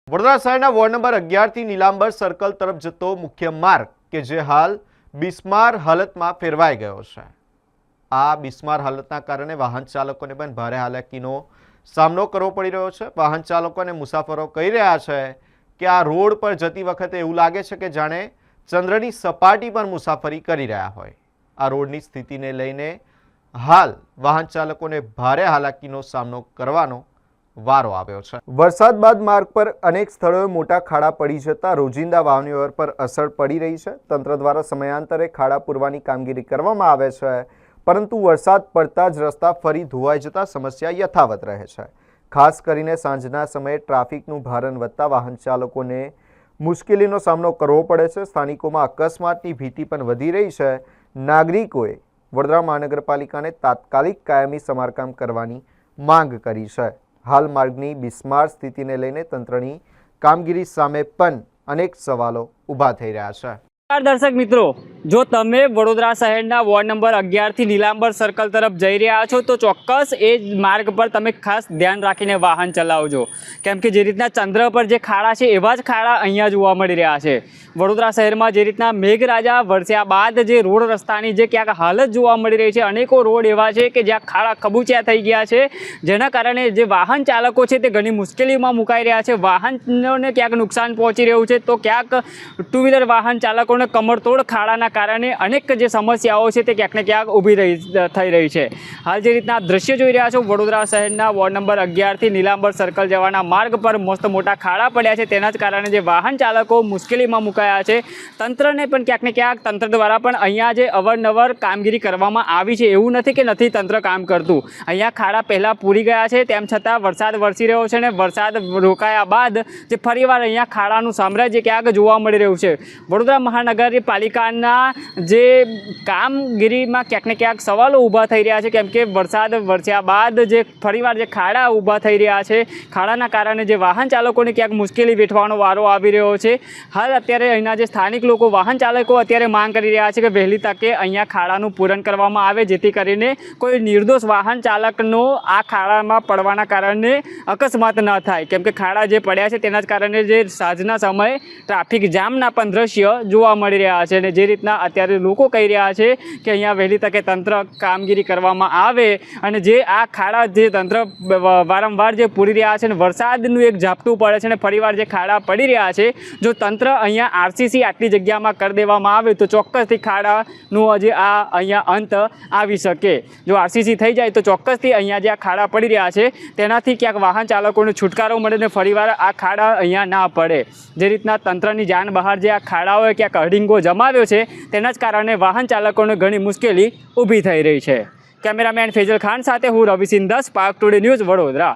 વડોદરા શહેરના ward number 11 થી Nilambar circle તરફ જતો મુખ્ય માર્ગ કે જે હાલ બિસ્માર હાલતમાં ફેરવાઈ ગયો છે। આ બિસ્માર હાલતના કારણે વાહન ચાલકોને પણ ભારે હાલાકીનો સામનો કરવો પડી રહ્યો છે। વાહન ચાલકો અને મુસાફરો કહી રહ્યા છે કે આ રોડ પર જતી વખતે એવું લાગે છે કે જાણે ચંદ્રની સપાટી પર મુસાફરી કરી રહ્યા હોય। આ રોડની સ્થિતિને લઈને હાલ વાહન ચાલકોને ભારે હાલાકીનો સામનો કરવાનો વારો આવ્યો છે। વરસાદ બાદ માર્ગ પર અનેક સ્થળોએ મોટા ખાડા પડી જતા રોજિંદા વાહન વ્યવહાર પર અસર પડી રહી છે। તંત્ર દ્વારા સમયાંતરે ખાડા પૂરવાની કામગીરી કરવામાં આવે છે, પરંતુ વરસાદ પડતા જ રસ્તા ફરી ધોવાઈ જતા સમસ્યા યથાવત રહે છે। ખાસ કરીને સાંજના સમયે ટ્રાફિકનું ભારણ વધતા વાહન ચાલકોને મુશ્કેલીનો સામનો કરવો પડે છે। સ્થાનિકોમાં અકસ્માતની ભીતિ પણ વધી રહી છે। નાગરિકોએ વડોદરા મહાનગરપાલિકાને તાત્કાલિક કાયમી સમારકામ કરવાની માંગ કરી છે। હાલ માર્ગની બિસ્માર સ્થિતિને લઈને તંત્રની કામગીરી સામે પણ અનેક સવાલો ઊભા થઈ રહ્યા છે। દર્શક મિત્રો, જો તમે વડોદરા શહેરના વોર્ડ નંબર 11 થી નીલાંબર સર્કલ તરફ જઈ રહ્યા છો તો ચોક્કસ એ માર્ગ પર તમે ખાસ ધ્યાન રાખીને વાહન ચલાવજો, કેમ કે જે રીતના ચંદ્ર પર જે ખાડા છે એવા જ ખાડા અહીંયા જોવા મળી રહ્યા છે। વડોદરા શહેરમાં જે રીતના મેઘરાજા વરસ્યા બાદ જે રોડ રસ્તાની જે ક્યાંક હાલત જોવા મળી રહી છે, અનેકો રોડ એવા છે કે જ્યાં ખાડા ખબૂચિયા થઈ ગયા છે, જેના કારણે જે વાહન ચાલકો છે તે ઘણી મુશ્કેલીમાં મુકાઈ રહ્યા છે। વાહનોને ક્યાંક નુકસાન પહોંચી રહ્યું છે તો ક્યાંક ટુ વ્હીલર વાહન ચાલકો કમરતોડ ખાડાના કારણે અનેક જે સમસ્યાઓ છે તે ક્યાંક ને ક્યાંક ઊભી થઈ રહી છે। હાલ જે રીતના દ્રશ્ય જોઈ રહ્યા છો, વડોદરા શહેરના વોર્ડ નંબર 11 થી નીલાંબર સર્કલ જવાના માર્ગ પર મસ્ત મોટા ખાડા પડ્યા છે। તેના જ કારણે જે વાહન ચાલકો મુશ્કેલીમાં મુકાયા છે। તંત્રને પણ ક્યાંક ને ક્યાંક તંત્ર દ્વારા પણ અહીંયા જે અવારનવાર કામગીરી કરવામાં આવી છે, એવું નથી કે નથી તંત્ર કામ કરતું। અહીંયા ખાડા પહેલાં પૂરી ગયા છે, તેમ છતાં વરસાદ વરસી રહ્યો છે અને વરસાદ રોકાયા બાદ જે ફરીવાર અહીંયા ખાડાનું સામ્રાજ્ય ક્યાંક જોવા મળી રહ્યું છે। વડોદરા મહાનગરપાલિકાના જે કામગીરીમાં ક્યાંક ને ક્યાંક સવાલો ઊભા થઈ રહ્યા છે, કેમ કે વરસાદ વરસ્યા બાદ જે ફરીવાર જે ખાડા ઊભા થઈ રહ્યા છે, ખાડાના કારણે જે વાહન ચાલકોને ક્યાંક મુશ્કેલી વેઠવાનો વારો આવી રહ્યો છે। હાલ અત્યારે અહીંના જે સ્થાનિક લોકો વાહન ચાલકો અત્યારે માંગ કરી રહ્યા છે કે વહેલી તકે અહીંયા ખાડાનું પૂરણ કરવામાં આવે, જેથી કરીને કોઈ નિર્દોષ વાહન ચાલકનો આ ખાડામાં પડવાના કારણે અકસ્માત ન થાય, કેમ કે ખાડા જે પડ્યા છે તેના જ કારણે જે સાંજના સમયે ટ્રાફિક જામના પણ દ્રશ્ય જોવા મળી રહ્યા છે। અને જે રીતના અત્યારે લોકો કહી રહ્યા છે કે અહીંયા વહેલી તકે તંત્ર કામગીરી કરવામાં આવે અને જે આ ખાડા જે તંત્ર વારંવાર જે પૂરી રહ્યા છે અને વરસાદનું એક ઝાપટું પડે છે અને ફરીવાર જે ખાડા પડી રહ્યા છે, જો તંત્ર અહીંયા આરસીસી આટલી જગ્યામાં કરી દેવામાં આવે તો ચોક્કસથી ખાડાનું જે આ અહીંયા અંત આવી શકે। જો આરસીસી થઈ જાય તો ચોક્કસથી અહીંયા જે આ ખાડા પડી રહ્યા છે તેનાથી ક્યાંક વાહન ચાલકોને છુટકારો મળે ને ફરીવાર આ ખાડા અહીંયા ના પડે। જે રીતના તંત્રની જાન બહાર જે આ ખાડાઓએ ક્યાંક અડીંગો જમાવ્યો છે, તેના જ કારણે વાહન ચાલકોને ઘણી મુશ્કેલી ઊભી થઈ રહી છે। કેમેરામેન ફેજલ ખાન સાથે હું Ravi Sindha, spark today news, Vadodara.